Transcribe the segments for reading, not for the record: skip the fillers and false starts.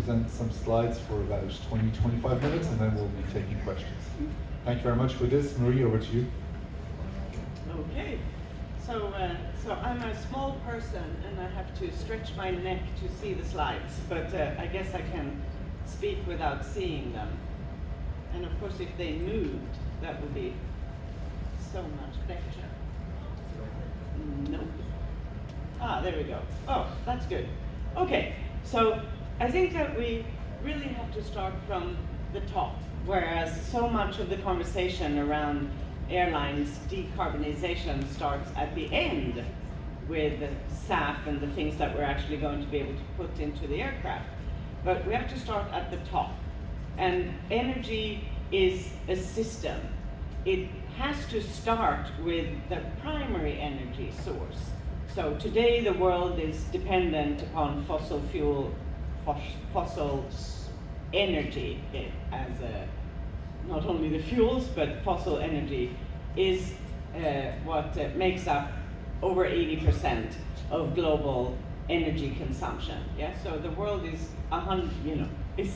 present some slides for about 20-25 minutes, and then we'll be taking questions. Thank you very much for this. Marie, over to you. Okay. So I'm a small person, and I have to stretch my neck to see the slides, but I guess I can speak without seeing them. And of course, if they moved, that would be so much better. Nope. Ah, there we go. Oh, that's good. Okay, so I think that we really have to start from the top, whereas so much of the conversation around airlines decarbonization starts at the end with the SAF and the things that we're actually going to be able to put into the aircraft. But we have to start at the top. And energy is a system. It has to start with the primary energy source. So today the world is dependent upon fossil energy as not only the fuels, but fossil energy is what makes up over 80% of global energy consumption. Yeah, so the world is is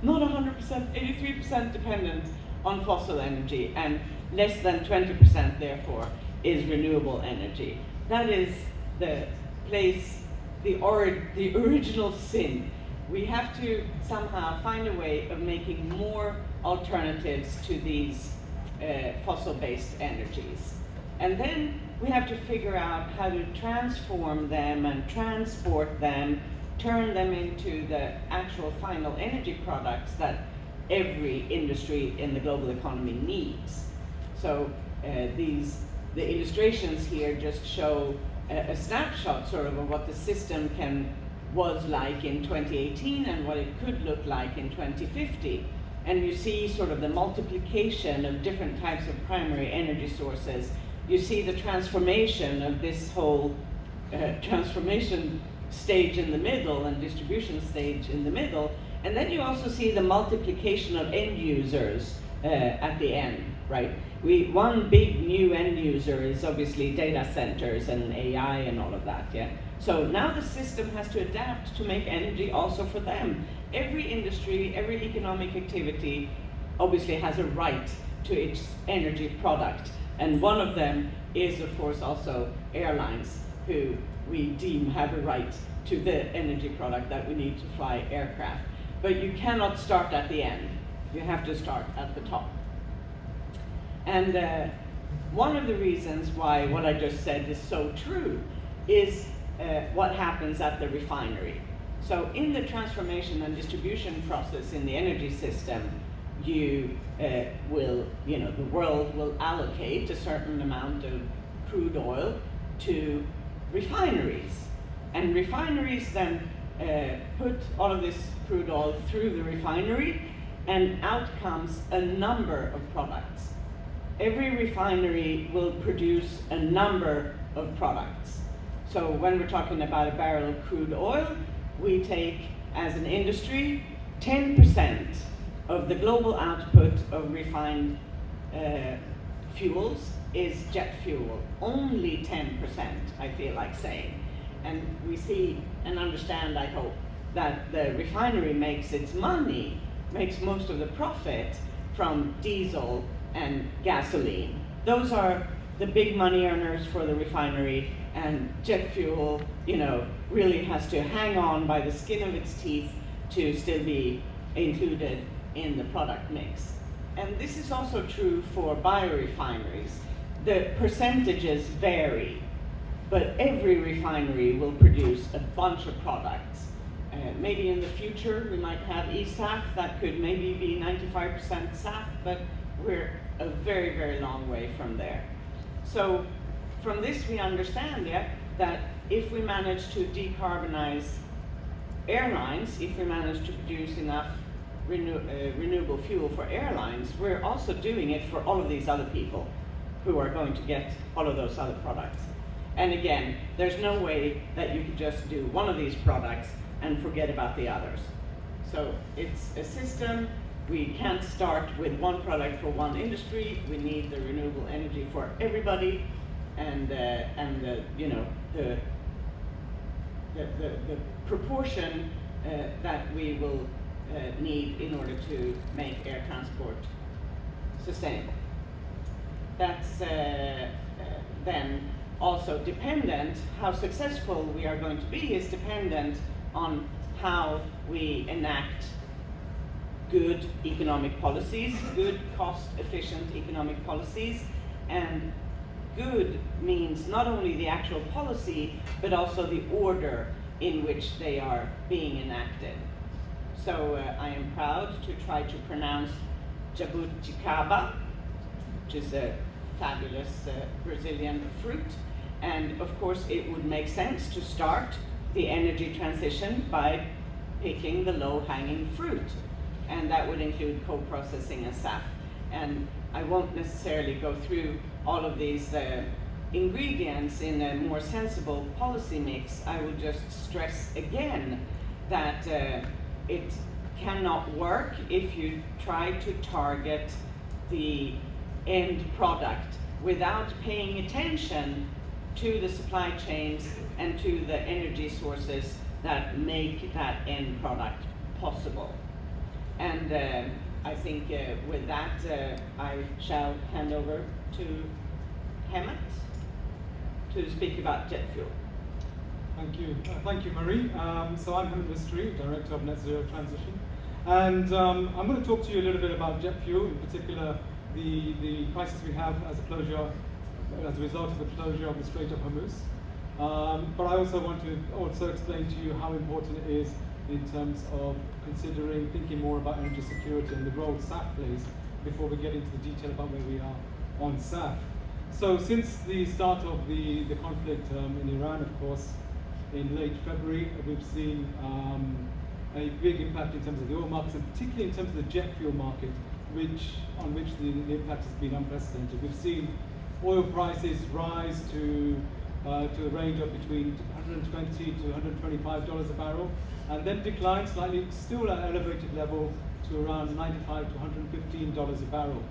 not 100%, 83% dependent on fossil energy, and less than 20% therefore is renewable energy. That is the place, the original sin. We have to somehow find a way of making more alternatives to these fossil-based energies. And then we have to figure out how to transform them and transport them, turn them into the actual final energy products that every industry in the global economy needs. So the illustrations here just show a snapshot sort of what the system was like in 2018 and what it could look like in 2050. And you see sort of the multiplication of different types of primary energy sources. You see the transformation of this whole transformation stage in the middle and distribution stage in the middle. And then you also see the multiplication of end users at the end, right? One big new end user is obviously data centers and AI and all of that, yeah? So now the system has to adapt to make energy also for them. Every industry, every economic activity obviously has a right to its energy product. And one of them is, of course, also airlines, who we deem have a right to the energy product that we need to fly aircraft. But you cannot start at the end. You have to start at the top. And one of the reasons why what I just said is so true is what happens at the refinery. So in the transformation and distribution process in the energy system, the world will allocate a certain amount of crude oil to refineries. And refineries then put all of this crude oil through the refinery, and out comes a number of products. Every refinery will produce a number of products. So when we're talking about a barrel of crude oil, we take, as an industry, 10% of the global output of refined fuels is jet fuel. Only 10%, I feel like saying. And we see and understand, I hope, that the refinery makes its money, makes most of the profit from diesel and gasoline. Those are the big money earners for the refinery, and jet fuel, really has to hang on by the skin of its teeth to still be included in the product mix. And this is also true for biorefineries. The percentages vary, but every refinery will produce a bunch of products. Maybe in the future we might have eSAF that could maybe be 95% SAF, but we're a very, very long way from there. So from this we understand that if we manage to decarbonize airlines, if we manage to produce enough renewable fuel for airlines, we're also doing it for all of these other people who are going to get all of those other products. And again, there's no way that you can just do one of these products and forget about the others. So it's a system. We can't start with one product for one industry. We need the renewable energy for everybody, and the proportion that we will need in order to make air transport sustainable. That's then also dependent, how successful we are going to be is dependent on how we enact good economic policies, good cost-efficient economic policies, and good means not only the actual policy, but also the order in which they are being enacted. So I am proud to try to pronounce jabuticaba, which is a fabulous Brazilian fruit. And of course, it would make sense to start the energy transition by picking the low-hanging fruit. And that would include co-processing and SAF. And I won't necessarily go through all of these ingredients in a more sensible policy mix. I will just stress again that it cannot work if you try to target the end product without paying attention to the supply chains and to the energy sources that make that end product possible. And I think with that, I shall hand over to Hemant to speak about jet fuel. Thank you, Marie. So I'm Hemant Mistry, Director of Net Zero Transition, and I'm going to talk to you a little bit about jet fuel, in particular the crisis we have as a result of the closure of the Strait of Hormuz. But I also want to explain to you how important it is in terms of thinking more about energy security and the role SAF plays before we get into the detail about where we are on SAF. So since the start of the conflict in Iran, of course, in late February, we've seen a big impact in terms of the oil markets, and particularly in terms of the jet fuel market, on which the impact has been unprecedented. We've seen oil prices rise to a range of between $120 to $125 a barrel, and then decline slightly, still at an elevated level, to around $95 to $115 a barrel.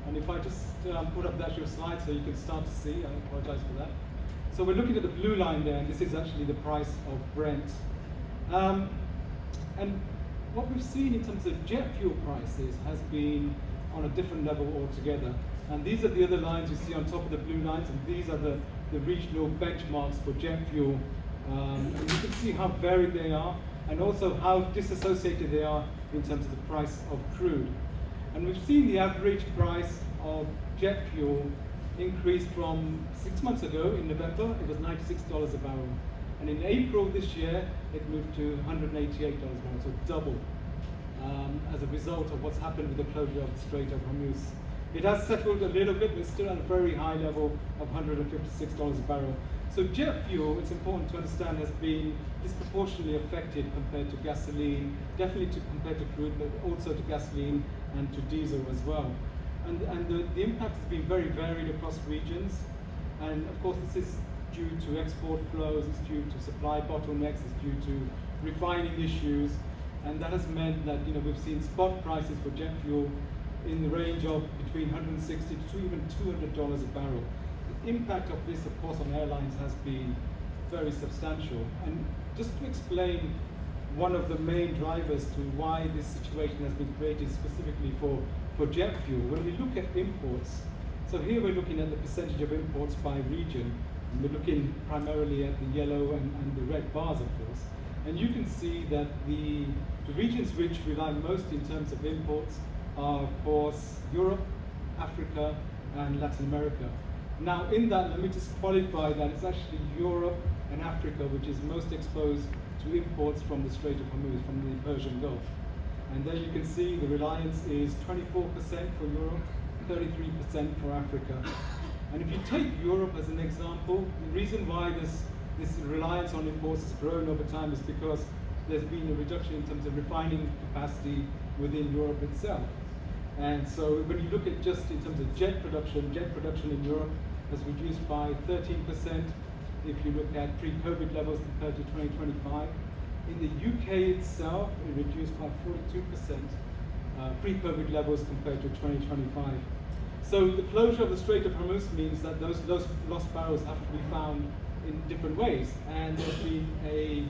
And if I just put up the actual slide so you can start to see, I apologize for that. So we're looking at the blue line there, and this is actually the price of Brent. And what we've seen in terms of jet fuel prices has been on a different level altogether. And these are the other lines you see on top of the blue lines, and these are the regional benchmarks for jet fuel. And you can see how varied they are, and also how disassociated they are in terms of the price of crude. And we've seen the average price of jet fuel increase from 6 months ago. In November, it was $96 a barrel. And in April this year, it moved to $188 a barrel, so double, as a result of what's happened with the closure of the Strait of Hormuz. It has settled a little bit, but still at a very high level of $156 a barrel. So jet fuel, it's important to understand, has been disproportionately affected compared to gasoline, definitely compared to crude, but also to gasoline and to diesel as well. And the impact has been very varied across regions. And of course, this is due to export flows, it's due to supply bottlenecks, it's due to refining issues. And that has meant that we've seen spot prices for jet fuel in the range of between $160 to even $200 a barrel. The impact of this, of course, on airlines has been very substantial. And just to explain one of the main drivers to why this situation has been created specifically for jet fuel, when we look at imports, so here we're looking at the percentage of imports by region, and we're looking primarily at the yellow and the red bars, of course. And you can see that the regions which rely most in terms of imports are, of course, Europe, Africa, and Latin America. Now, in that, let me just qualify that it's actually Europe and Africa which is most exposed to imports from the Strait of Hormuz, from the Persian Gulf. And there you can see the reliance is 24% for Europe, 33% for Africa. And if you take Europe as an example, the reason why this reliance on imports has grown over time is because there's been a reduction in terms of refining capacity within Europe itself. And so when you look at just in terms of jet production in Europe has reduced by 13% if you look at pre-COVID levels compared to 2025. In the UK itself, it reduced by 42% pre-COVID levels compared to 2025. So the closure of the Strait of Hormuz means that those lost barrels have to be found in different ways. And there's been a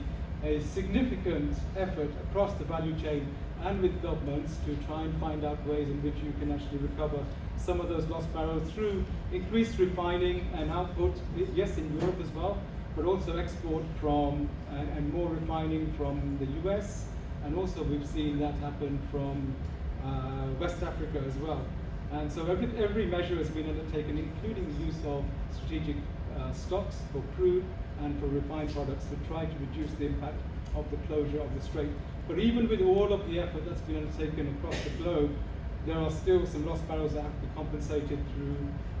a significant effort across the value chain and with governments to try and find out ways in which you can actually recover some of those lost barrels through increased refining and output, yes, in Europe as well, but also export from and more refining from the US, and also we've seen that happen from West Africa as well. And so every measure has been undertaken, including the use of strategic stocks for crude and for refined products, to try to reduce the impact of the closure of the strait. But even with all of the effort that's been undertaken across the globe, there are still some lost barrels that have to be compensated through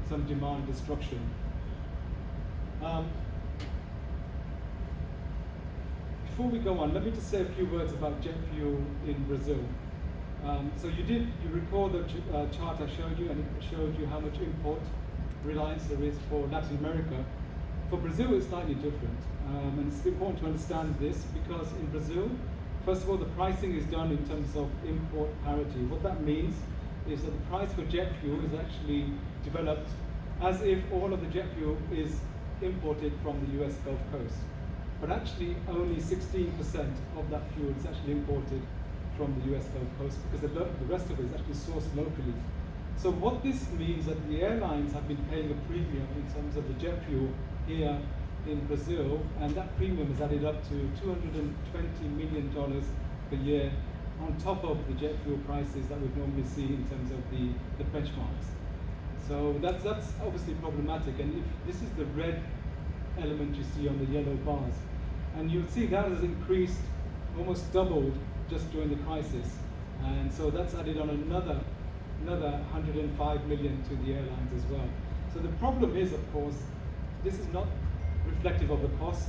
some demand destruction. Before we go on, let me just say a few words about jet fuel in Brazil. So you recall the chart I showed you, and it showed you how much import reliance there is for Latin America. For Brazil, it's slightly different, and it's important to understand this because in Brazil, first of all, the pricing is done in terms of import parity. What that means is that the price for jet fuel is actually developed as if all of the jet fuel is imported from the US Gulf Coast. But actually only 16% of that fuel is actually imported from the US Gulf Coast, because the rest of it is actually sourced locally. So what this means that the airlines have been paying a premium in terms of the jet fuel here in Brazil, and that premium is added up to $220 million per year on top of the jet fuel prices that we've normally seen in terms of the benchmarks. So that's obviously problematic, and this is the red element you see on the yellow bars. And you'll see that has increased, almost doubled just during the crisis. And so that's added on another 105 million to the airlines as well. So the problem is, of course, this is not reflective of the cost.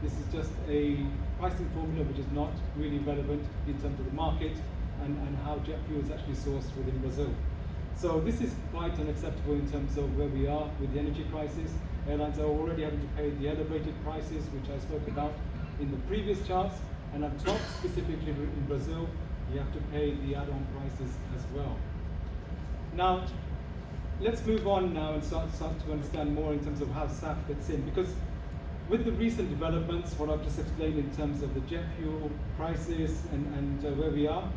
This is just a pricing formula which is not really relevant in terms of the market and how jet fuel is actually sourced within Brazil. So this is quite unacceptable in terms of where we are with the energy crisis. Airlines are already having to pay the elevated prices, which I spoke about in the previous charts, and on top, specifically in Brazil, you have to pay the add-on prices as well. Now, let's move on now and start to understand more in terms of how SAF fits in, because with the recent developments, what I've just explained in terms of the jet fuel prices and where we are,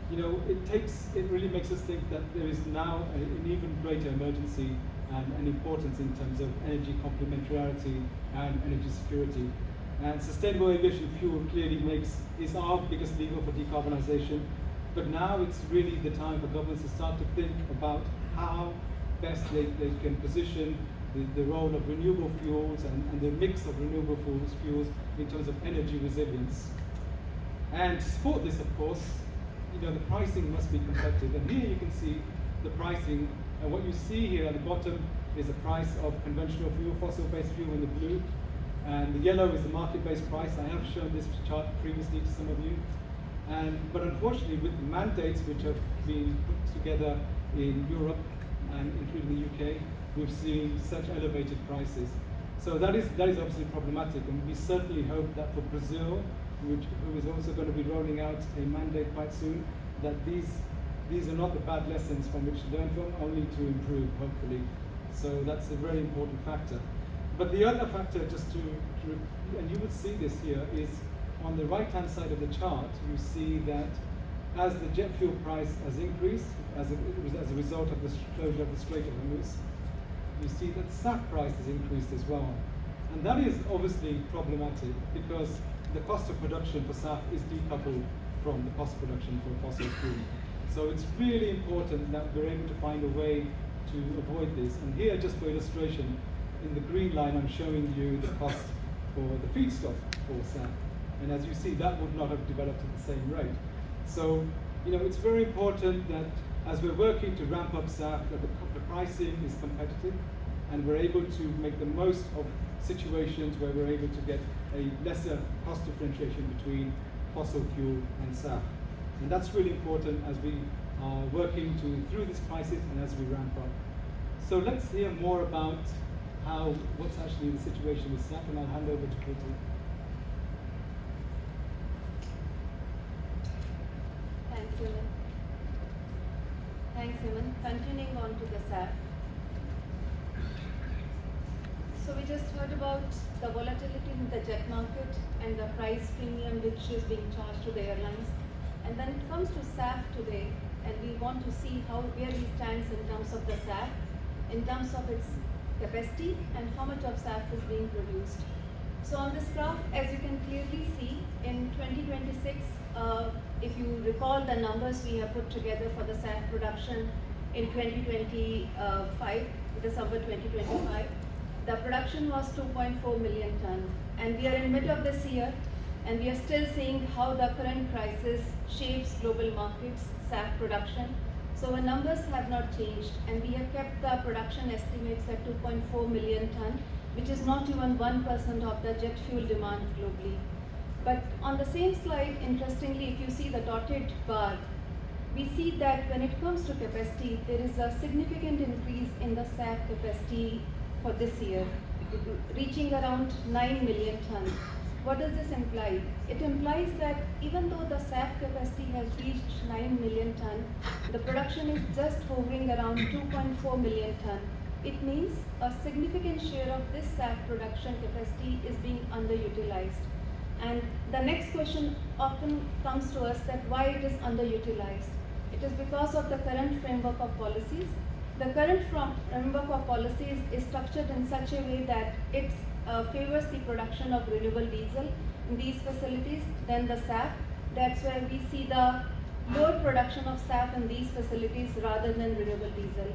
you know, it really makes us think that there is now an even greater emergency and importance in terms of energy complementarity and energy security. And sustainable aviation fuel clearly is our biggest lever for decarbonisation, but now it's really the time for governments to start to think about how best they can position the role of renewable fuels and the mix of renewable fuels in terms of energy resilience. And to support this, of course, you know, the pricing must be competitive. And here you can see the pricing, and what you see here at the bottom is the price of conventional fuel, fossil-based fuel in the blue, and the yellow is the market-based price. I have shown this chart previously to some of you. But unfortunately, with the mandates which have been put together in Europe and including the UK, we've seen such elevated prices. So that is obviously problematic, and we certainly hope that for Brazil, who is also going to be rolling out a mandate quite soon, that these are not the bad lessons from which to learn from, only to improve, hopefully. So that's a very important factor. But the other factor, and you would see this here, is on the right-hand side of the chart, you see that as the jet fuel price has increased, as a result of the closure of the Strait of Hormuz, you see that SAF price has increased as well. And that is obviously problematic because the cost of production for SAF is decoupled from the cost of production for fossil fuel. So it's really important that we're able to find a way to avoid this. And here, just for illustration, in the green line, I'm showing you the cost for the feedstock for SAF. And as you see, that would not have developed at the same rate. So, you know, it's very important that as we're working to ramp up SAF, that the pricing is competitive, and we're able to make the most of situations where we're able to get a lesser cost differentiation between fossil fuel and SAF. And that's really important as we are working through this crisis and as we ramp up. So let's hear more about what's actually the situation with SAF, and I'll hand over to Katie. Thanks, Hemant. Continuing on to the SAF. So we just heard about the volatility in the jet market and the price premium which is being charged to the airlines. And when it comes to SAF today, and we want to see where he stands in terms of the SAF, in terms of its capacity and how much of SAF is being produced. So on this graph, as you can clearly see, in 2026, if you recall the numbers we have put together for the SAF production in 2025, December 2025, the production was 2.4 million tons. And we are in mid of this year, and we are still seeing how the current crisis shapes global markets, SAF production. So our numbers have not changed, and we have kept the production estimates at 2.4 million ton, which is not even 1% of the jet fuel demand globally. But on the same slide, interestingly, if you see the dotted bar, we see that when it comes to capacity, there is a significant increase in the SAF capacity for this year, reaching around 9 million tons. What does this imply? It implies that even though the SAF capacity has reached 9 million ton, the production is just hovering around 2.4 million ton. It means a significant share of this SAF production capacity is being underutilized. And the next question often comes to us that why it is underutilized. It is because of the current framework of policies. The current framework of policies is structured in such a way that it favors the production of renewable diesel in these facilities than the SAF. That's where we see the lower production of SAF in these facilities rather than renewable diesel.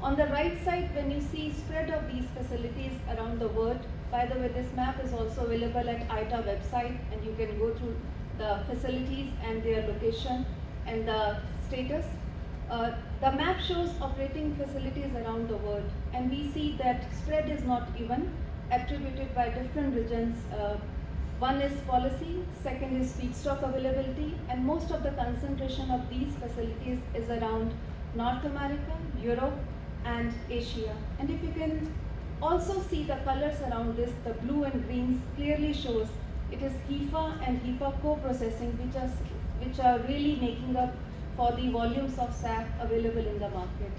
On the right side, when you see spread of these facilities around the world, by the way, this map is also available at IATA website, and you can go through the facilities and their location and the status. The map shows operating facilities around the world, and we see that spread is not even, attributed by different regions. One is policy, second is feedstock availability, and most of the concentration of these facilities is around North America, Europe, and Asia. And if you can also see the colors around this, the blue and greens clearly shows it is HEFA and HEFA co-processing which are really making up for the volumes of SAF available in the market.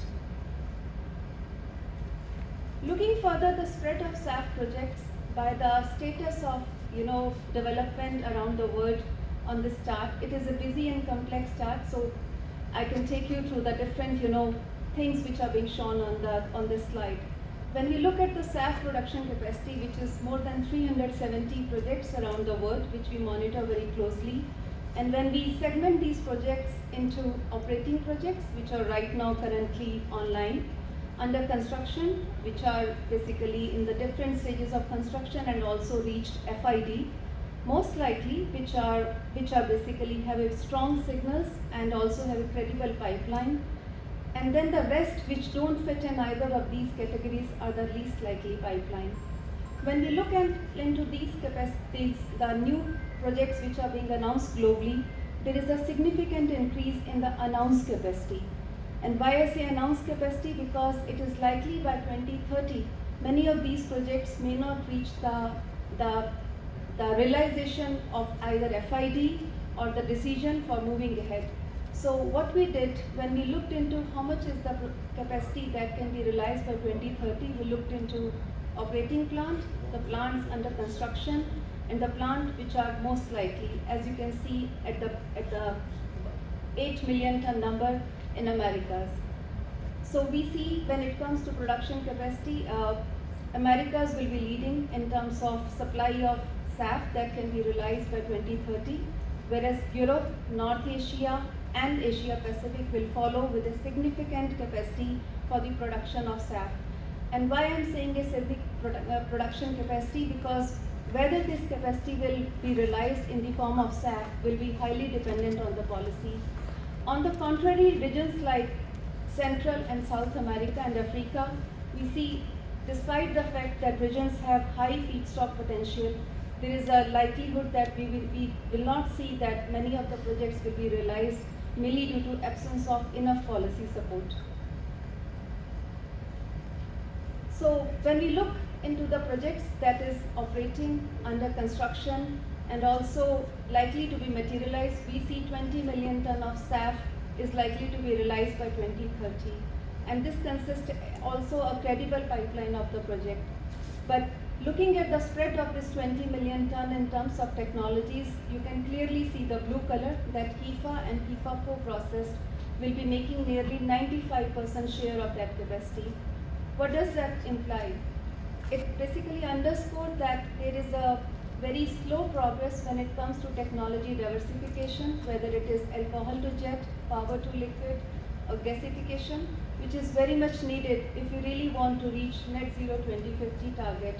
Looking further, the spread of SAF projects by the status of development around the world on this chart. It is a busy and complex chart, so I can take you through the different things which are being shown on this slide. When we look at the SAF production capacity, which is more than 370 projects around the world, which we monitor very closely, and when we segment these projects into operating projects, which are right now currently online, under construction, which are basically in the different stages of construction and also reached FID, most likely which are basically have a strong signals and also have a credible pipeline, and then the rest which don't fit in either of these categories are the least likely pipeline. When we look into these capacities, the new projects which are being announced globally, there is a significant increase in the announced capacity. And why I say announced capacity? Because it is likely by 2030, many of these projects may not reach the realization of either FID or the decision for moving ahead. So what we did when we looked into how much is the capacity that can be realized by 2030, we looked into operating plant, the plants under construction, and the plant which are most likely, as you can see at the 8 million ton number in Americas. So we see when it comes to production capacity, Americas will be leading in terms of supply of SAF that can be realized by 2030, whereas Europe, North Asia, and Asia Pacific will follow with a significant capacity for the production of SAF. And why I'm saying a significant production capacity? Because whether this capacity will be realized in the form of SAF will be highly dependent on the policy. On the contrary, regions like Central and South America and Africa, we see, despite the fact that regions have high feedstock potential, there is a likelihood that we will not see that many of the projects will be realized merely due to absence of enough policy support. So when we look into the projects that is operating under construction and also likely to be materialized, we see 20 million ton of SAF is likely to be realized by 2030. And this consists also a credible pipeline of the project. But looking at the spread of this 20 million ton in terms of technologies, you can clearly see the blue color that HEFA and HEFA co-processed will be making nearly 95% share of that capacity. What does that imply? It basically underscored that there is a very slow progress when it comes to technology diversification, whether it is alcohol to jet, power to liquid, or gasification, which is very much needed if you really want to reach net zero 2050 target.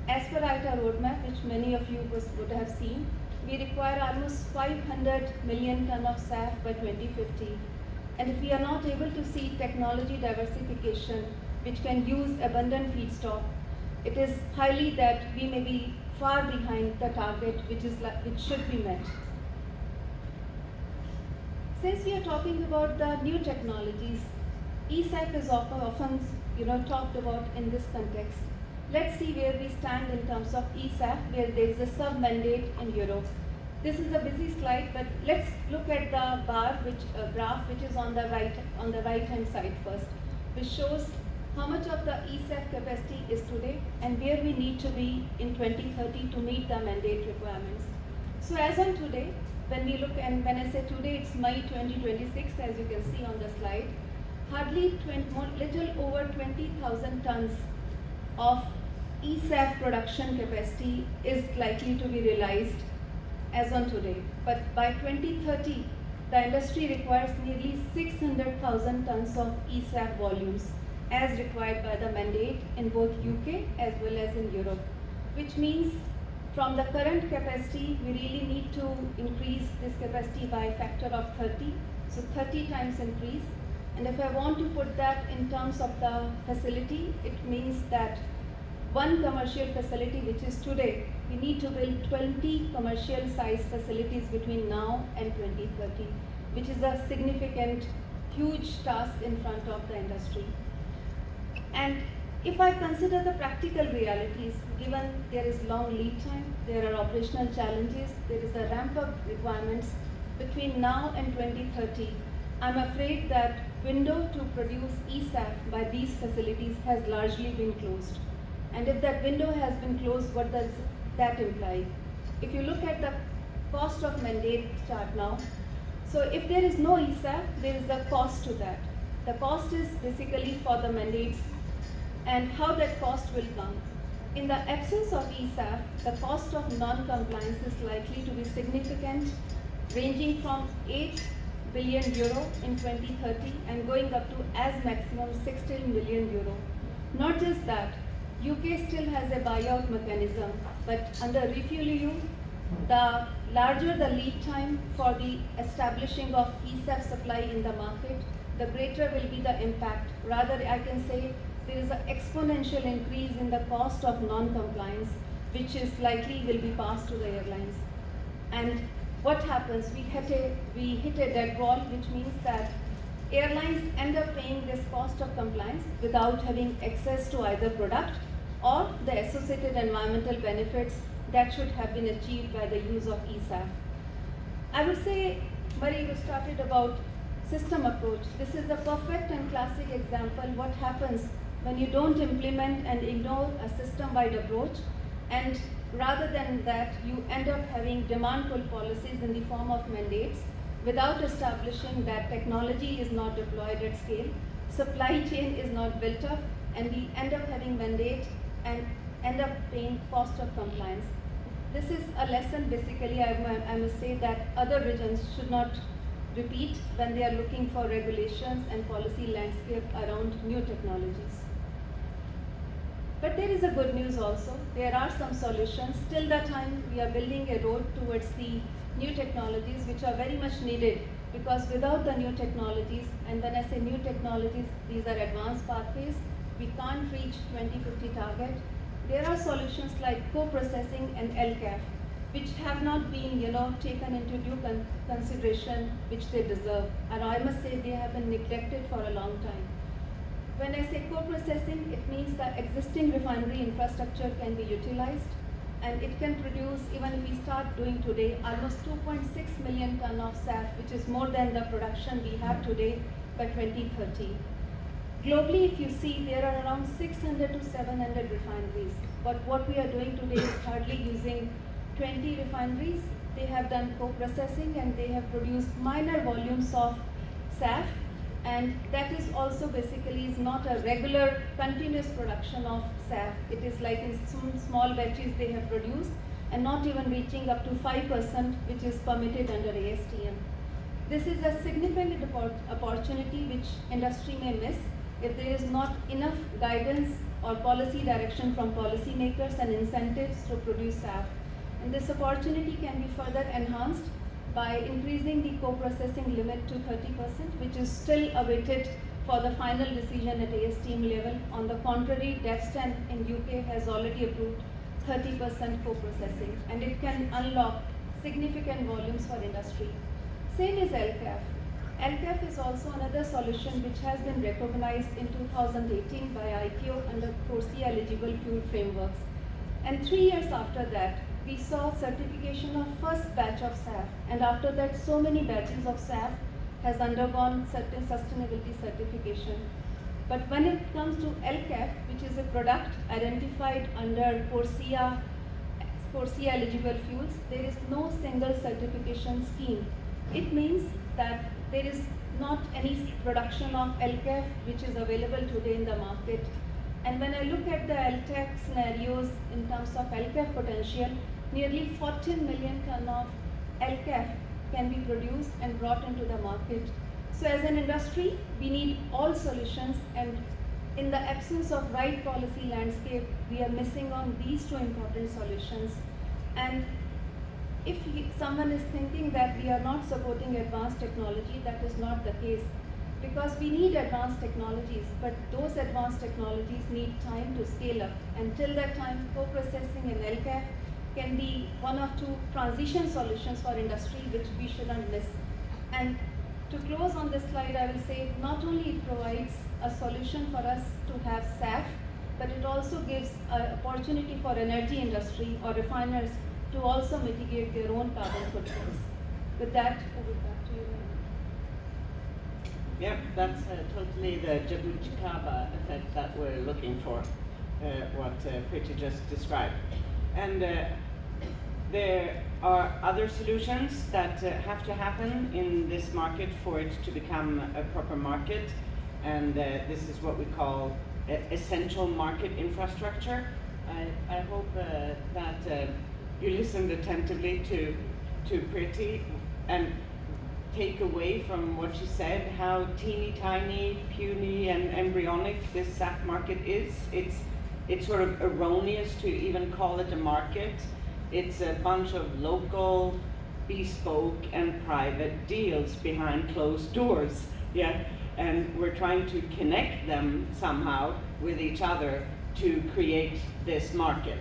As per IATA roadmap, which many of you would have seen, we require almost 500 million ton of SAF by 2050. And if we are not able to see technology diversification, which can use abundant feedstock, it is highly that we may be far behind the target which should be met. Since we are talking about the new technologies, ESAF is often talked about in this context. Let's see where we stand in terms of ESAF, where there is a sub-mandate in Europe. This is a busy slide, but let's look at the graph which is on the right-hand side first, which shows how much of the ESAF capacity is today and where we need to be in 2030 to meet the mandate requirements. So as on today, when we look, and when I say today, it's May 2026, as you can see on the slide, hardly little over 20,000 tons of ESAF production capacity is likely to be realized as on today. But by 2030, the industry requires nearly 600,000 tons of ESAF volumes as required by the mandate in both UK as well as in Europe, which means from the current capacity, we really need to increase this capacity by a factor of 30, so 30 times increase. And if I want to put that in terms of the facility, it means that one commercial facility, which is today, we need to build 20 commercial size facilities between now and 2030, which is a significant, huge task in front of the industry. And if I consider the practical realities, given there is long lead time, there are operational challenges, there is a ramp-up requirements between now and 2030, I'm afraid that window to produce ESAF by these facilities has largely been closed. And if that window has been closed, what does that imply? If you look at the cost of mandate chart now, so if there is no ESAF, there is a cost to that. The cost is basically for the mandates and how that cost will come. In the absence of ESAF, the cost of non-compliance is likely to be significant, ranging from 8 billion euro in 2030 and going up to as maximum 16 million euro. Not just that, UK still has a buyout mechanism, but under RefuelEU, the larger the lead time for the establishing of ESAF supply in the market, the greater will be the impact. Rather, I can say there is an exponential increase in the cost of non-compliance, which is likely will be passed to the airlines. And what happens? We hit a dead wall, which means that airlines end up paying this cost of compliance without having access to either product or the associated environmental benefits that should have been achieved by the use of ESAF. I would say, Marie, you started about system approach. This is a perfect and classic example what happens when you don't implement and ignore a system-wide approach, and rather than that, you end up having demand pull policies in the form of mandates without establishing that technology is not deployed at scale, supply chain is not built up, and we end up having mandate and end up paying cost of compliance. This is a lesson basically I must say that other regions should not repeat when they are looking for regulations and policy landscape around new technologies. But there is a good news also. There are some solutions. Till the time we are building a road towards the new technologies which are very much needed, because without the new technologies, and when I say new technologies, these are advanced pathways, we can't reach 2050 target. There are solutions like co-processing and LCAF, which have not been taken into due consideration which they deserve. And I must say they have been neglected for a long time. When I say co-processing, it means that existing refinery infrastructure can be utilized, and it can produce, even if we start doing today, almost 2.6 million ton of SAF, which is more than the production we have today by 2030. Globally, if you see, there are around 600 to 700 refineries. But what we are doing today is hardly using 20 refineries. They have done co-processing and they have produced minor volumes of SAF. And that is also basically is not a regular continuous production of SAF. It is like in some small batches they have produced and not even reaching up to 5%, which is permitted under ASTM. This is a significant opportunity which industry may miss if there is not enough guidance or policy direction from policymakers and incentives to produce SAF. And this opportunity can be further enhanced by increasing the co-processing limit to 30%, which is still awaited for the final decision at ASTM level. On the contrary, DEFSTAN in UK has already approved 30% co-processing, and it can unlock significant volumes for industry. Same is LCAF. LCAF is also another solution which has been recognized in 2018 by ICAO under CORSIA eligible fuel frameworks. And 3 years after that, we saw certification of first batch of SAF, and after that so many batches of SAF has undergone certain sustainability certification. But when it comes to LCAF, which is a product identified under CORSIA eligible fuels, there is no single certification scheme. It means that there is not any production of LCAF which is available today in the market. And when I look at the LTAC scenarios in terms of LCAF potential, nearly 14 million ton of LCAF can be produced and brought into the market. So as an industry, we need all solutions, and in the absence of right policy landscape, we are missing on these two important solutions. And if someone is thinking that we are not supporting advanced technology, that is not the case. Because we need advanced technologies, but those advanced technologies need time to scale up. Until that time, co-processing and LCAF can be one of two transition solutions for industry which we shouldn't miss. And to close on this slide, I will say not only it provides a solution for us to have SAF, but it also gives an opportunity for energy industry or refiners to also mitigate their own carbon footprints. With that, over back to you. Yeah, that's totally the Jabuticaba effect that we're looking for, what Priti just described. And there are other solutions that have to happen in this market for it to become a proper market. And this is what we call essential market infrastructure. I hope that you listened attentively to Priti and take away from what she said how teeny tiny, puny, and embryonic this SAF market is. It's sort of erroneous to even call it a market. It's a bunch of local, bespoke, and private deals behind closed doors. Yeah, and we're trying to connect them somehow with each other to create this market.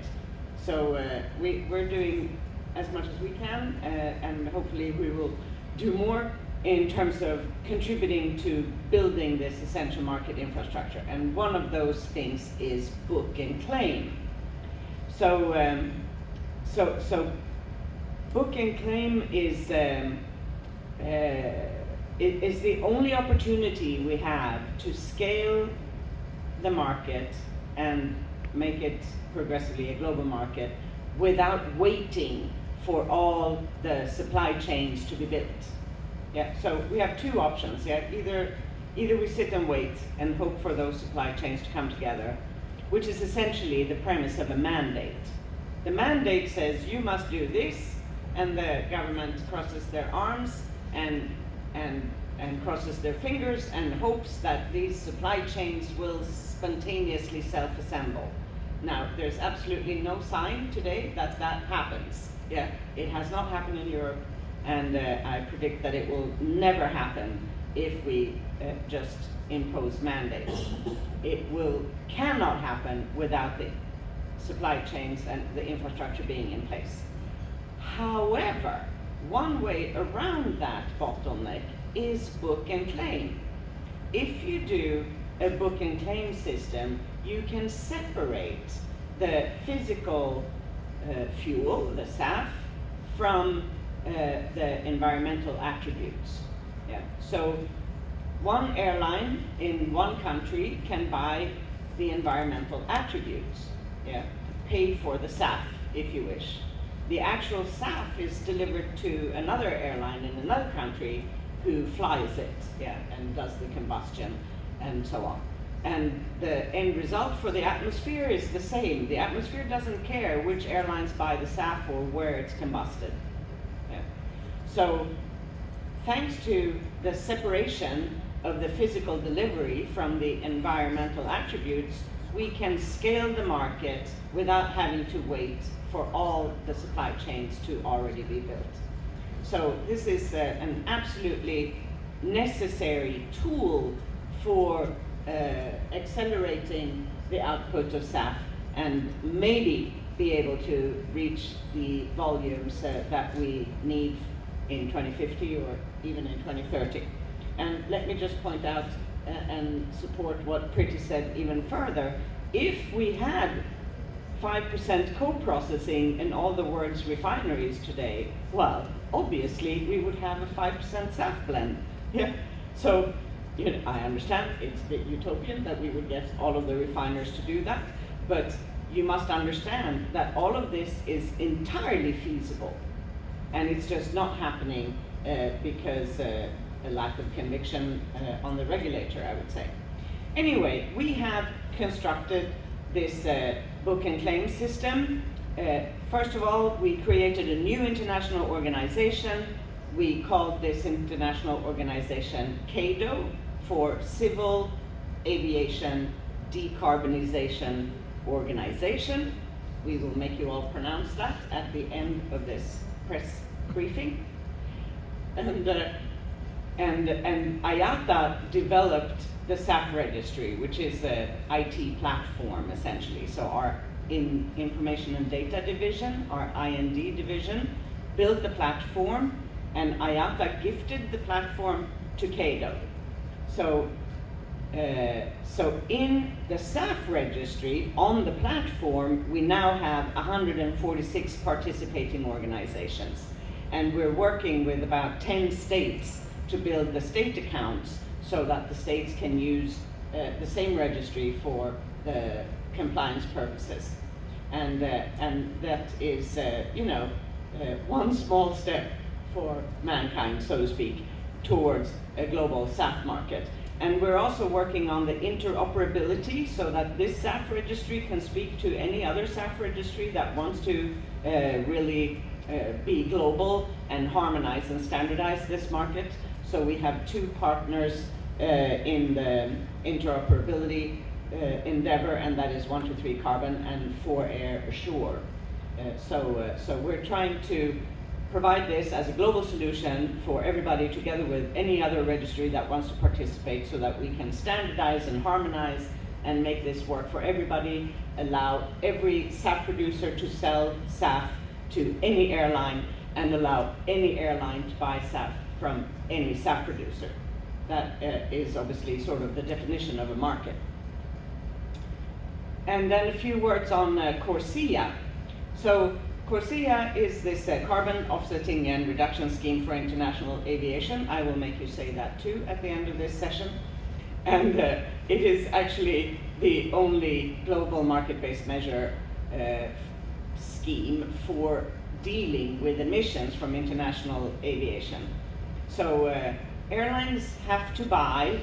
So we're doing as much as we can, and hopefully we will do more in terms of contributing to building this essential market infrastructure. And one of those things is book and claim. So book and claim is the only opportunity we have to scale the market and make it progressively a global market without waiting for all the supply chains to be built. Yeah, so we have two options. Yeah, either we sit and wait and hope for those supply chains to come together, which is essentially the premise of a mandate. The mandate says you must do this, and the government crosses their arms and crosses their fingers and hopes that these supply chains will spontaneously self-assemble. Now, there's absolutely no sign today that that happens. Yeah, it has not happened in Europe, and I predict that it will never happen if we just impose mandates. It cannot happen without the supply chains and the infrastructure being in place. However, one way around that bottleneck is book and claim. If you do a book and claim system, you can separate the physical fuel, the SAF, from the environmental attributes. Yeah. So one airline in one country can buy the environmental attributes, yeah, pay for the SAF, if you wish. The actual SAF is delivered to another airline in another country who flies it, yeah, and does the combustion and so on. And the end result for the atmosphere is the same. The atmosphere doesn't care which airlines buy the SAF or where it's combusted. Yeah. So thanks to the separation of the physical delivery from the environmental attributes, we can scale the market without having to wait for all the supply chains to already be built. So this is an absolutely necessary tool for accelerating the output of SAF and maybe be able to reach the volumes that we need in 2050 or even in 2030. And let me just point out and support what Priti said even further. If we had 5% co-processing in all the world's refineries today, well, obviously we would have a 5% SAF blend. Yeah. So, you know, I understand it's a bit utopian that we would get all of the refiners to do that, but you must understand that all of this is entirely feasible, and it's just not happening because a lack of conviction on the regulator, I would say. Anyway, we have constructed this book and claim system. First of all, we created a new international organization. We called this international organization CADO, for Civil Aviation Decarbonization Organization. We will make you all pronounce that at the end of this press briefing. And IATA developed the SAF registry, which is an IT platform essentially. So our Information and Data Division, our IND division, built the platform, and IATA gifted the platform to CADO. So in the SAF registry on the platform, we now have 146 participating organizations. And we're working with about 10 states to build the state accounts so that the states can use the same registry for the compliance purposes. And that is, one small step for mankind, so to speak, towards a global SAF market. And we're also working on the interoperability so that this SAF registry can speak to any other SAF registry that wants to really be global and harmonize and standardize this market. So we have 2 partners in the interoperability endeavor, and that is 123 Carbon and 4Air Assure. So we're trying to provide this as a global solution for everybody, together with any other registry that wants to participate, so that we can standardize and harmonize and make this work for everybody, allow every SAF producer to sell SAF to any airline, and allow any airline to buy SAF from any SAF producer. That is obviously sort of the definition of a market. And then a few words on CORSIA. So CORSIA is this carbon offsetting and reduction scheme for international aviation. I will make you say that too at the end of this session. And it is actually the only global market-based measure scheme for dealing with emissions from international aviation. So airlines have to buy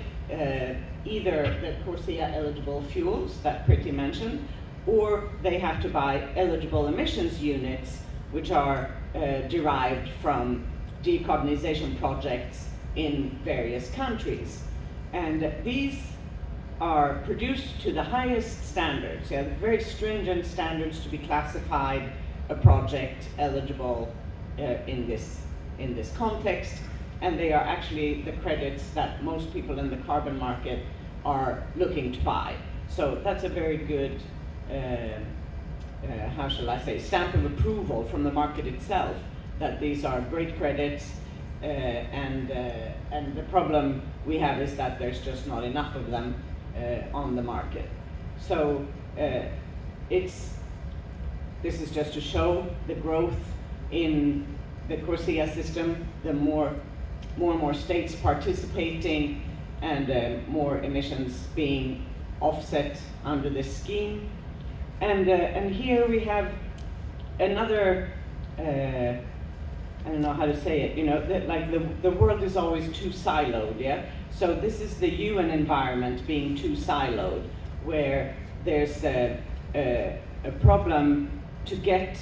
either the CORSIA eligible fuels that Priti mentioned, or they have to buy eligible emissions units, which are derived from decarbonization projects in various countries. And these are produced to the highest standards. You have very stringent standards to be classified a project eligible in this context. And they are actually the credits that most people in the carbon market are looking to buy. So that's a very good, how shall I say, stamp of approval from the market itself, that these are great credits, and the problem we have is that there's just not enough of them on the market. So this is just to show the growth in the CORSIA system, the more and more states participating, and more emissions being offset under this scheme. And here we have another, I don't know how to say it, you know, the world is always too siloed, yeah? So this is the UN environment being too siloed, where there's a problem to get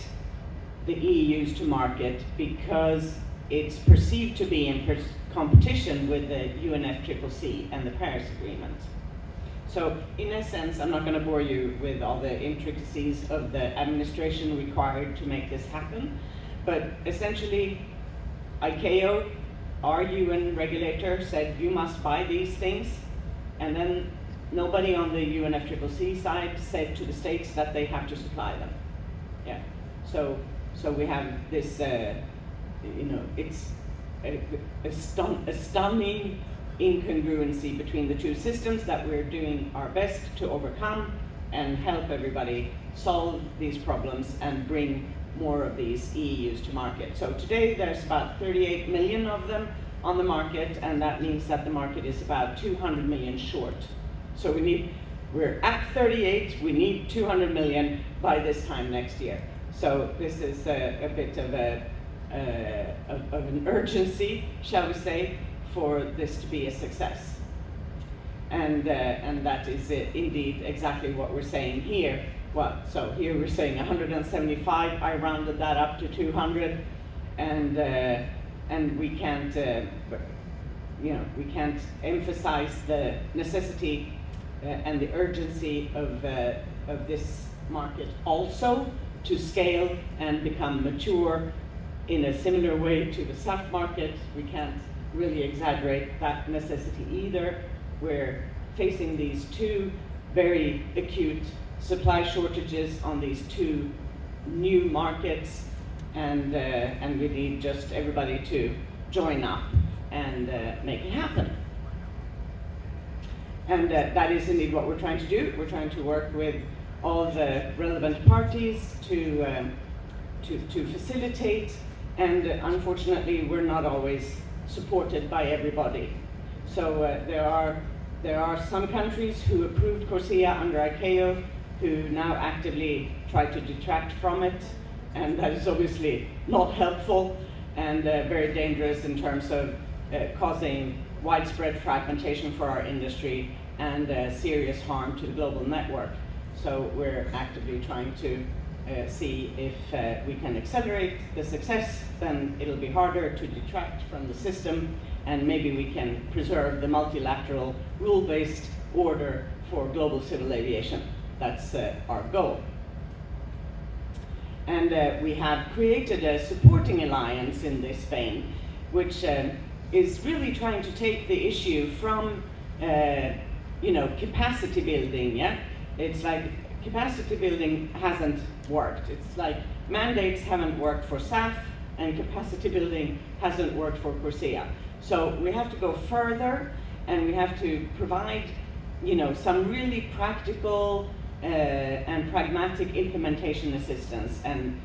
the EUs to market because it's perceived to be in competition with the UNFCCC and the Paris Agreement. So in essence, I'm not going to bore you with all the intricacies of the administration required to make this happen, but essentially ICAO, our UN regulator, said you must buy these things, and then nobody on the UNFCCC side said to the states that they have to supply them. Yeah. So we have this, you know, it's a stunning incongruency between the two systems that we're doing our best to overcome and help everybody solve these problems and bring more of these EUs to market. So today there's about 38 million of them on the market, and that means that the market is about 200 million short. So we're at 38, we need 200 million by this time next year. So this is a bit of an urgency, shall we say, for this to be a success. And that is indeed exactly what we're saying here. Well, so here we're saying 175, I rounded that up to 200, and we can't, you know, we can't emphasize the necessity and the urgency of this market also to scale and become mature in a similar way to the SAF market. We can't really exaggerate that necessity either. We're facing these two very acute supply shortages on these two new markets, and we need just everybody to join up and make it happen. And that is indeed what we're trying to do. We're trying to work with all the relevant parties to facilitate, and unfortunately we're not always supported by everybody. So there are some countries who approved CORSIA under ICAO who now actively try to detract from it, and that is obviously not helpful and very dangerous in terms of causing widespread fragmentation for our industry and serious harm to the global network. So we're actively trying to see if we can accelerate the success. Then it'll be harder to detract from the system, and maybe we can preserve the multilateral rule-based order for global civil aviation. That's our goal. And we have created a supporting alliance in this vein, which is really trying to take the issue from you know, capacity building, yeah? It's like capacity building hasn't worked. It's like mandates haven't worked for SAF, and capacity building hasn't worked for CORSIA. So we have to go further, and we have to provide, you know, some really practical and pragmatic implementation assistance, and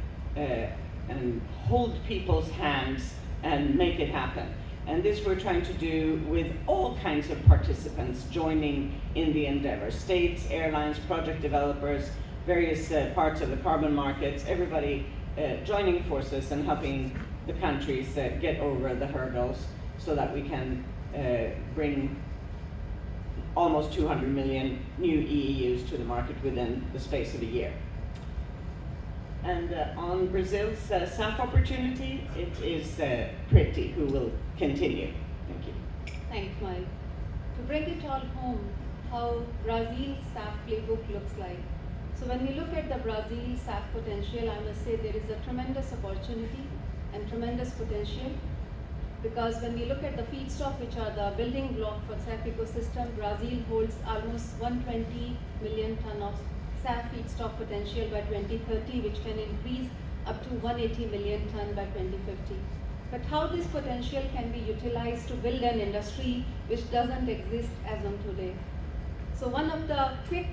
hold people's hands and make it happen. And this we're trying to do with all kinds of participants joining in the endeavor: states, airlines, project developers, various parts of the carbon markets, everybody joining forces and helping the countries get over the hurdles so that we can bring almost 200 million new EEUs to the market within the space of a year. And on Brazil's SAF opportunity, it is Priti who will continue. Thank you. Thanks, Mike. To bring it all home, how Brazil's SAF playbook looks like. So when we look at the Brazil SAF potential, I must say there is a tremendous opportunity and tremendous potential, because when we look at the feedstock, which are the building block for SAF ecosystem, Brazil holds almost 120 million ton of SAF feedstock potential by 2030, which can increase up to 180 million ton by 2050. But how this potential can be utilized to build an industry which doesn't exist as on today. So one of the quick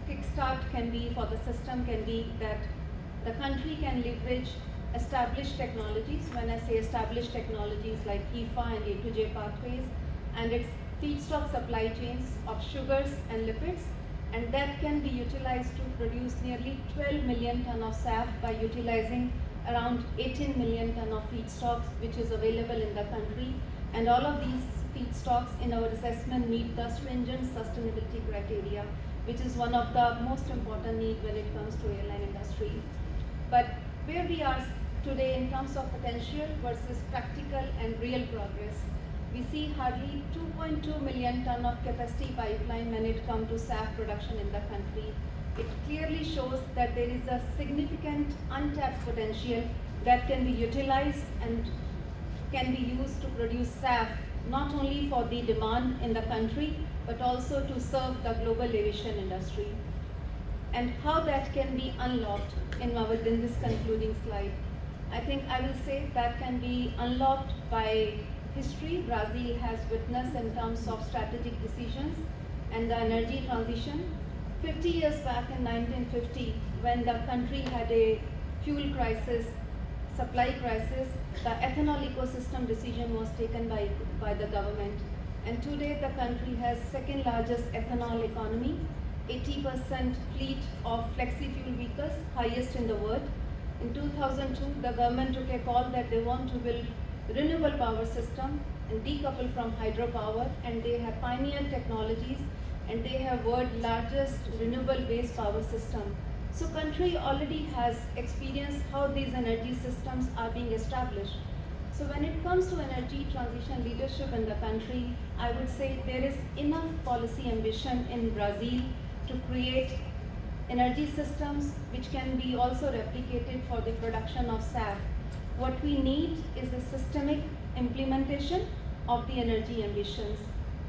kickstart can be for the system can be that the country can leverage established technologies. When I say established technologies like HEFA and A2J pathways, and its feedstock supply chains of sugars and lipids, and that can be utilized to produce nearly 12 million ton of SAF by utilizing around 18 million ton of feedstocks which is available in the country. And all of these feedstocks in our assessment meet the stringent sustainability criteria, which is one of the most important needs when it comes to airline industry. But where we are today in terms of potential versus practical and real progress, we see hardly 2.2 million ton of capacity pipeline when it comes to SAF production in the country. It clearly shows that there is a significant untapped potential that can be utilized and can be used to produce SAF not only for the demand in the country but also to serve the global aviation industry. And how that can be unlocked within this concluding slide. I think I will say that can be unlocked by history Brazil has witnessed in terms of strategic decisions and the energy transition. 50 years back in 1950, when the country had a fuel crisis, supply crisis, the ethanol ecosystem decision was taken by the government. And today the country has second largest ethanol economy, 80% fleet of flexi-fuel vehicles, highest in the world. In 2002, the government took a call that they want to build renewable power system and decouple from hydropower, and they have pioneered technologies and they have world's largest renewable based power system. So country already has experienced how these energy systems are being established. So when it comes to energy transition leadership in the country, I would say there is enough policy ambition in Brazil to create energy systems which can be also replicated for the production of SAF. What we need is a systemic implementation of the energy ambitions.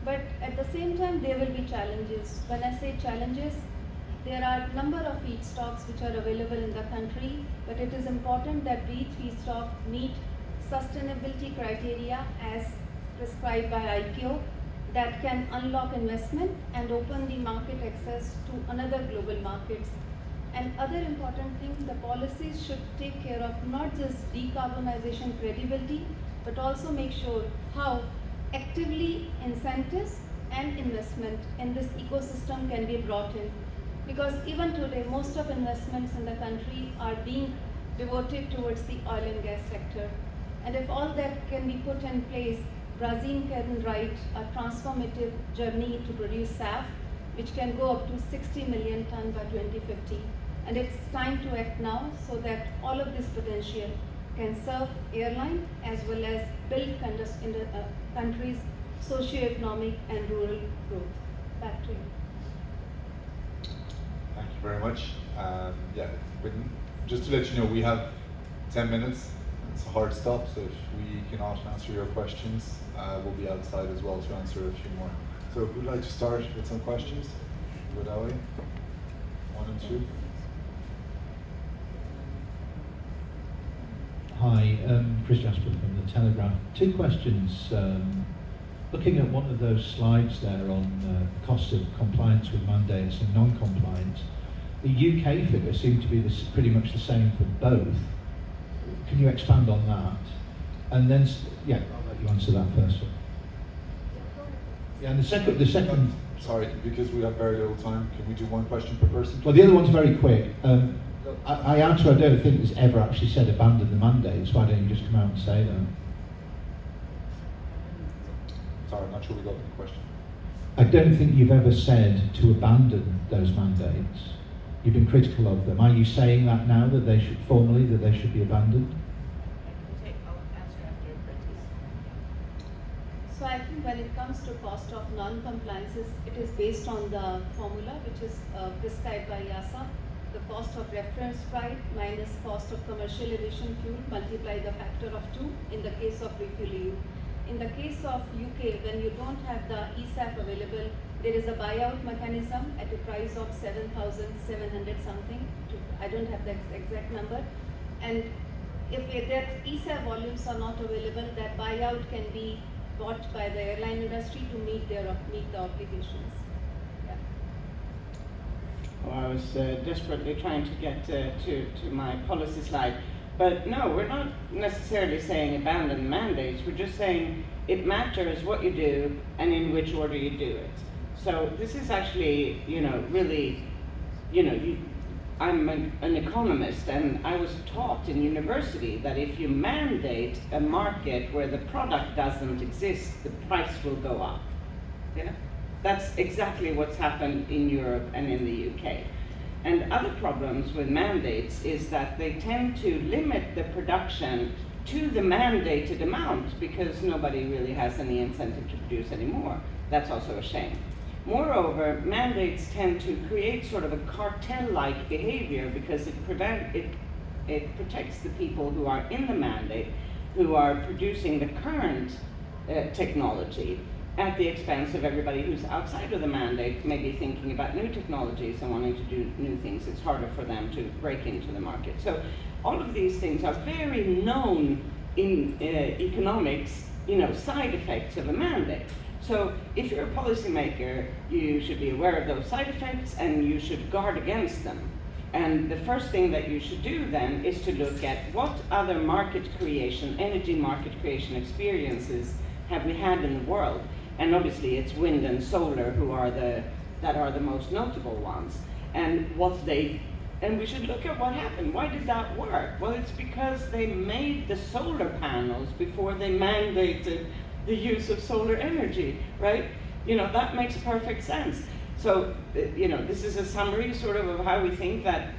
But at the same time, there will be challenges. When I say challenges, there are a number of feedstocks which are available in the country, but it is important that these feedstocks meet sustainability criteria as prescribed by ICAO that can unlock investment and open the market access to another global markets. And other important things, the policies should take care of not just decarbonization credibility, but also make sure how actively incentives and investment in this ecosystem can be brought in. Because even today, most of investments in the country are being devoted towards the oil and gas sector. And if all that can be put in place, Brazil can write a transformative journey to produce SAF, which can go up to 60 million ton by 2050. And it's time to act now so that all of this potential can serve airline as well as build in the country's socio-economic and rural growth. Back to you. Thank you very much. Just to let you know, we have 10 minutes. It's a hard stop, so if we cannot answer your questions, we'll be outside as well to answer a few more. So who'd like to start with some questions? Would Ali? 1 and 2. Hi, Chris Jasper from The Telegraph. 2 questions. Looking at one of those slides there on cost of compliance with mandates and non-compliance, the UK figure seemed to be pretty much the same for both. Can you expand on that? And then, yeah, I'll let you answer that first. Yeah, and the second. Sorry, because we have very little time, can we do 1 question per person? Well, the other one's very quick. IATA, I don't think has ever actually said abandon the mandates. Why don't you just come out and say that? Sorry, I'm not sure we got the question. I don't think you've ever said to abandon those mandates. You've been critical of them. Are you saying that now, that they should formally, that they should be abandoned? I'll answer after Bertie's. So I think when it comes to cost of non-compliances, it is based on the formula which is prescribed by IATA. The cost of reference price minus cost of commercial aviation fuel multiply the factor of 2 in the case of refuel EU. In the case of UK, when you don't have the ESAF available, there is a buyout mechanism at a price of 7,700 something. I don't have the exact number. And if that ESAF volumes are not available, that buyout can be bought by the airline industry to meet the obligations. Yeah. Oh, I was desperately trying to get to my policy slide. But no, we're not necessarily saying abandon mandates. We're just saying it matters what you do and in which order you do it. So this is actually, really, I'm an economist, and I was taught in university that if you mandate a market where the product doesn't exist, the price will go up. Yeah? That's exactly what's happened in Europe and in the UK. And other problems with mandates is that they tend to limit the production to the mandated amount because nobody really has any incentive to produce anymore. That's also a shame. Moreover, mandates tend to create sort of a cartel-like behavior because it protects the people who are in the mandate, who are producing the current technology at the expense of everybody who's outside of the mandate, maybe thinking about new technologies and wanting to do new things. It's harder for them to break into the market. So all of these things are very known in economics, side effects of a mandate. So if you're a policymaker, you should be aware of those side effects and you should guard against them. And the first thing that you should do then is to look at what other market creation, energy market creation experiences have we had in the world. And obviously it's wind and solar that are the most notable ones. And we should look at what happened. Why did that work? Well, it's because they made the solar panels before they mandated the use of solar energy, right? That makes perfect sense. So, this is a summary sort of how we think that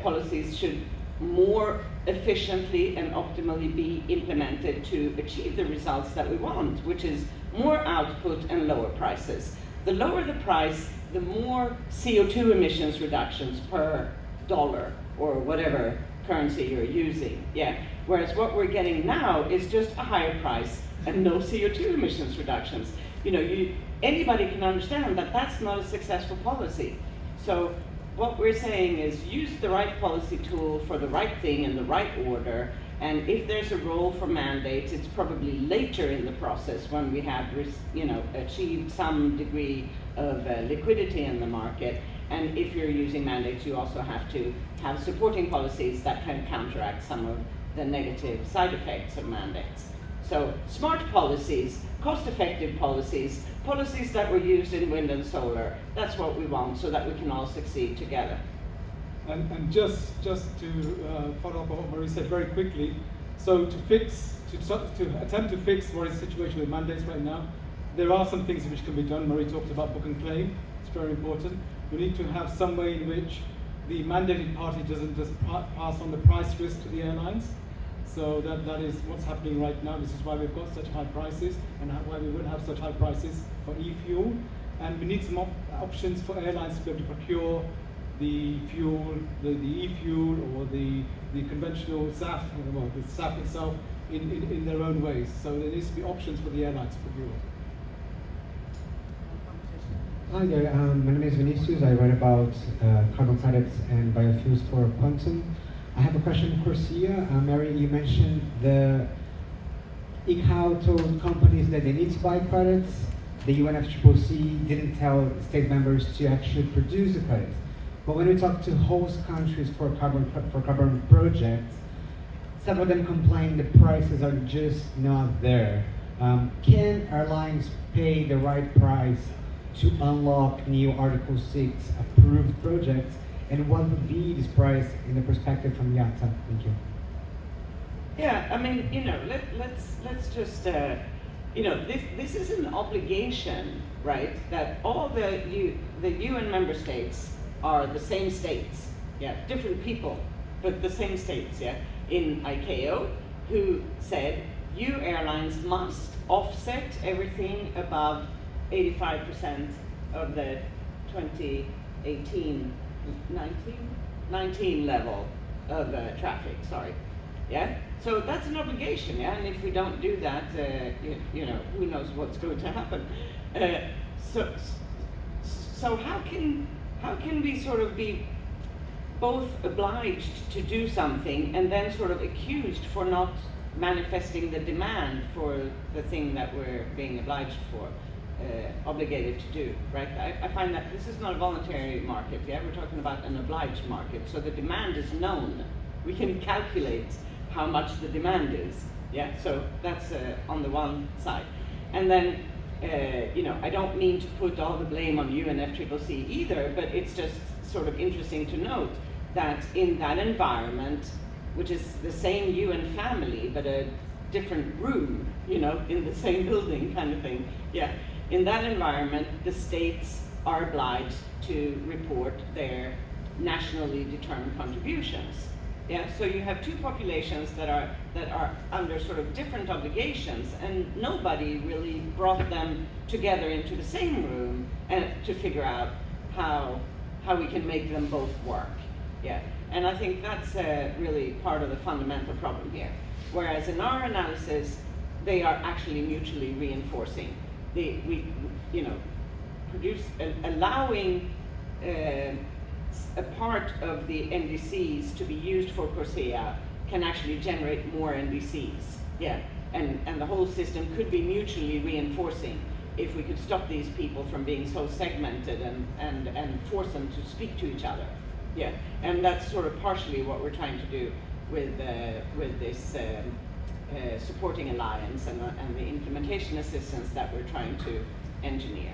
policies should more efficiently and optimally be implemented to achieve the results that we want, which is more output and lower prices. The lower the price, the more CO2 emissions reductions per dollar or whatever currency you're using. Yeah. Whereas what we're getting now is just a higher price and no CO2 emissions reductions. Anybody can understand that that's not a successful policy. So what we're saying is use the right policy tool for the right thing in the right order, and if there's a role for mandates, it's probably later in the process when we have achieved some degree of liquidity in the market. And if you're using mandates, you also have to have supporting policies that can counteract some of the negative side effects of mandates. So smart policies, cost-effective policies, policies that were used in wind and solar, that's what we want so that we can all succeed together. And just to follow up on what Marie said very quickly, so to attempt to fix what is the situation with mandates right now, there are some things which can be done. Marie talked about book and claim. It's very important. We need to have some way in which the mandated party doesn't just pass on the price risk to the airlines. So that is what's happening right now. This is why we've got such high prices and why we will have such high prices for e-fuel. And we need some options for airlines to be able to procure the fuel, the e-fuel or the conventional SAF, well, the SAF itself in their own ways. So there needs to be options for the airlines to procure. Hi there, my name is Vinicius. I write about carbon credits and biofuels for Thomsen. I have a question for Corsia. Mary, you mentioned the ICAO told companies that they need to buy credits. The UNFCCC didn't tell state members to actually produce the credits. But when we talk to host countries for carbon projects, several of them complain the prices are just not there. Can airlines pay the right price to unlock new Article 6 approved projects? And what would be this price in the perspective from IATA? Thank you. Yeah, I mean, let's just, this is an obligation, right? That all the UN member states are the same states, yeah, different people, but the same states, yeah. In ICAO, who said you airlines must offset everything above 85% of the 2018. 19 level of traffic, sorry. Yeah? So that's an obligation, yeah? And if we don't do that, who knows what's going to happen. So how can we sort of be both obliged to do something and then sort of accused for not manifesting the demand for the thing that we're being obliged for? Obligated to do, right? I find that this is not a voluntary market, yeah? We're talking about an obliged market. So the demand is known. We can calculate how much the demand is. Yeah, so that's on the one side. And then, I don't mean to put all the blame on UNFCCC either, but it's just sort of interesting to note that in that environment, which is the same UN family, but a different room, in the same building kind of thing. Yeah, in that environment, the states are obliged to report their nationally determined contributions. Yeah, so you have two populations that are under sort of different obligations, and nobody really brought them together into the same room and to figure out how we can make them both work. Yeah, and I think that's really part of the fundamental problem here. Whereas in our analysis, they are actually mutually reinforcing. Allowing a part of the NDCs to be used for CORSIA can actually generate more NDCs. Yeah, and the whole system could be mutually reinforcing if we could stop these people from being so segmented and force them to speak to each other. Yeah, and that's sort of partially what we're trying to do with this supporting alliance and the implementation assistance that we're trying to engineer.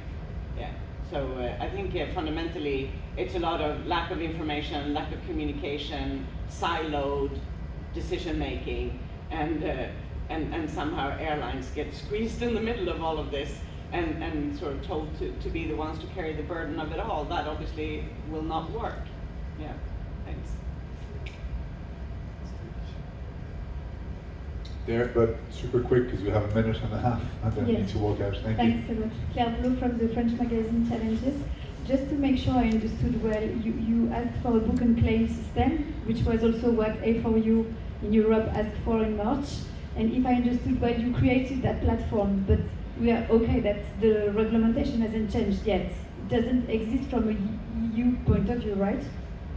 Yeah. So I think fundamentally it's a lot of lack of information, lack of communication, siloed decision making, and somehow airlines get squeezed in the middle of all of this and sort of told to be the ones to carry the burden of it all. That obviously will not work. Yeah, thanks. There, but super quick because we have a minute and a half and then Yes. need to walk out. Thank Thanks you. so much. Claire Blue from the French magazine Challenges. Just to make sure I understood well, you asked for a book and claim system, which was also what A4U in Europe asked for in March. And if I understood well, you created that platform, but we are okay that the regulation hasn't changed yet. It doesn't exist from a EU point of view, right?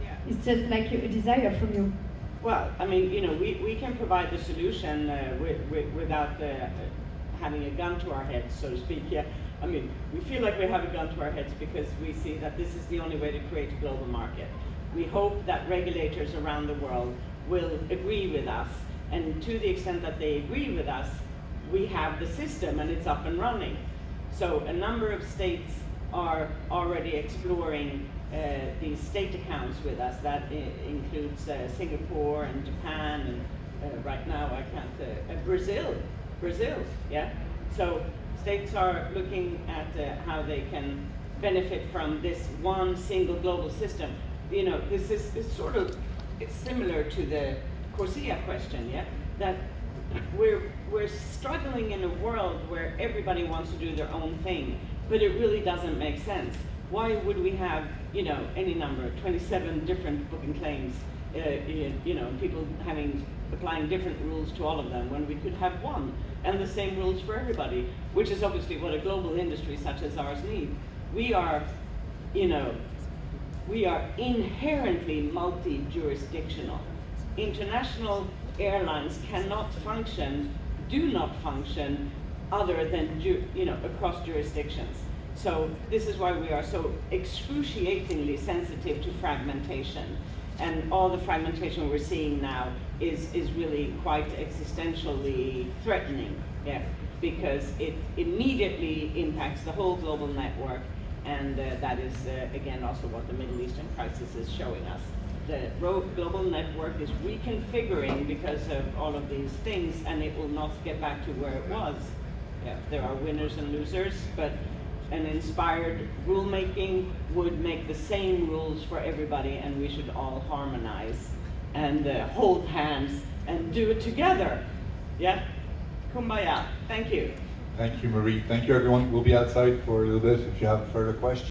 Yeah. It's just like a desire from you. Well, I mean, we can provide the solution without having a gun to our heads, so to speak. Yeah, I mean, we feel like we have a gun to our heads because we see that this is the only way to create a global market. We hope that regulators around the world will agree with us, and to the extent that they agree with us, we have the system and it's up and running. So a number of states are already exploring these state accounts with us. That includes Singapore and Japan, and right now I can't, Brazil, yeah? So states are looking at how they can benefit from this one single global system. This is it's similar to the CORSIA question, yeah? That we're struggling in a world where everybody wants to do their own thing, but it really doesn't make sense. Why would we have, any number, 27 different booking claims, people applying different rules to all of them when we could have one and the same rules for everybody, which is obviously what a global industry such as ours needs. We are inherently multi-jurisdictional. International airlines do not function other than across jurisdictions. So this is why we are so excruciatingly sensitive to fragmentation. And all the fragmentation we're seeing now is really quite existentially threatening, yeah, because it immediately impacts the whole global network, and that is, again, also what the Middle Eastern crisis is showing us. The global network is reconfiguring because of all of these things, and it will not get back to where it was. Yeah, there are winners and losers, but an inspired rulemaking would make the same rules for everybody, and we should all harmonize and hold hands and do it together. Yeah? Kumbaya. Thank you. Thank you, Marie. Thank you, everyone. We'll be outside for a little bit if you have further questions.